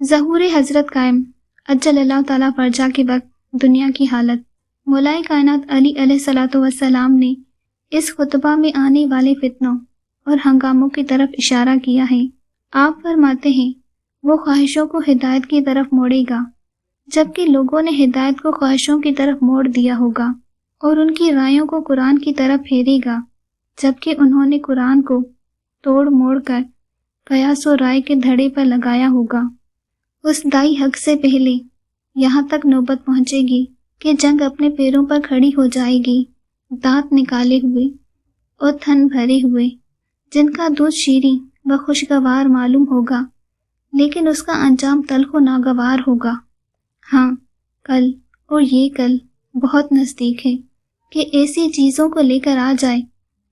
ظہور حضرت قائم اجل اللہ تعالیٰ فرجہ کے وقت دنیا کی حالت۔ مولائے کائنات علی علیہ الصلوۃ والسلام نے اس خطبہ میں آنے والے فتنوں اور ہنگاموں کی طرف اشارہ کیا ہے۔ آپ فرماتے ہیں وہ خواہشوں کو ہدایت کی طرف موڑے گا، جبکہ لوگوں نے ہدایت کو خواہشوں کی طرف موڑ دیا ہوگا، اور ان کی رائیوں کو قرآن کی طرف پھیرے گا، جبکہ انہوں نے قرآن کو توڑ موڑ کر قیاس و رائے کے دھڑے پر لگایا ہوگا۔ اس دائی حق سے پہلے یہاں تک نوبت پہنچے گی کہ جنگ اپنے پیروں پر کھڑی ہو جائے گی، دانت نکالے ہوئے اور تھن بھرے ہوئے، جن کا دودھ شیریں و خوشگوار معلوم ہوگا، لیکن اس کا انجام تلخ و ناگوار ہوگا۔ ہاں، کل، اور یہ کل بہت نزدیک ہے کہ ایسی چیزوں کو لے کر آ جائے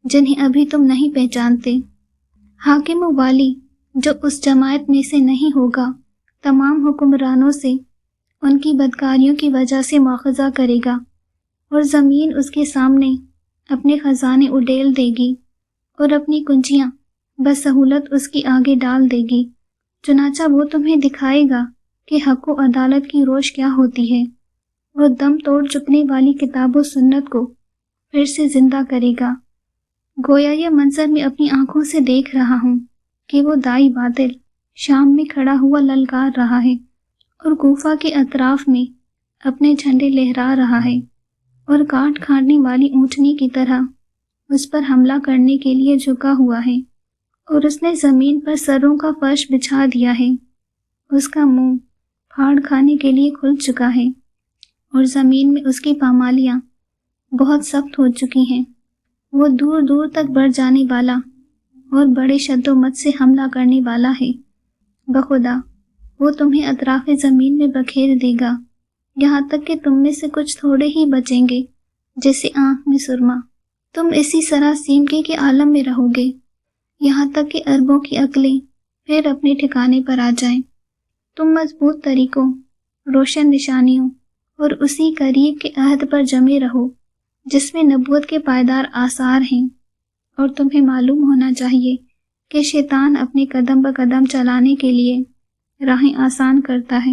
جنہیں ابھی تم نہیں پہچانتے۔ حاکم و والی جو اس جماعت میں سے نہیں ہوگا، تمام حکمرانوں سے ان کی بدکاریوں کی وجہ سے مواخذہ کرے گا، اور زمین اس کے سامنے اپنے خزانے اڈیل دے گی اور اپنی کنجیاں بسہولت اس کی آگے ڈال دے گی۔ چنانچہ وہ تمہیں دکھائے گا کہ حق و عدالت کی روش کیا ہوتی ہے، اور دم توڑ چکنے والی کتاب و سنت کو پھر سے زندہ کرے گا۔ گویا یہ منظر میں اپنی آنکھوں سے دیکھ رہا ہوں کہ وہ دائی باطل شام میں کھڑا ہوا للکار رہا ہے، اور کوفہ کے اطراف میں اپنے جھنڈے لہرا رہا ہے، اور کاٹ کھاڑنے والی اونٹنی کی طرح اس پر حملہ کرنے کے لیے جھکا ہوا ہے، اور اس نے زمین پر سروں کا فرش بچھا دیا ہے۔ اس کا منہ پھاڑ کھانے کے لیے کھل چکا ہے، اور زمین میں اس کی پامالیاں بہت سخت ہو چکی ہیں۔ وہ دور دور تک بڑھ جانے والا اور بڑے شد و مت سے حملہ کرنے والا ہے۔ بخدا وہ تمہیں اطراف زمین میں بکھیر دے گا، یہاں تک کہ تم میں سے کچھ تھوڑے ہی بچیں گے، جیسے آنکھ میں سرما۔ تم اسی سراسیمگی کے عالم میں رہو گے، یہاں تک کہ اربوں کی عقلیں پھر اپنے ٹھکانے پر آ جائیں۔ تم مضبوط طریقوں، روشن نشانیوں اور اسی قریب کے عہد پر جمے رہو جس میں نبوت کے پائیدار آثار ہیں، اور تمہیں معلوم ہونا چاہیے کہ شیطان اپنے قدم بقدم چلانے کے لیے راہیں آسان کرتا ہے۔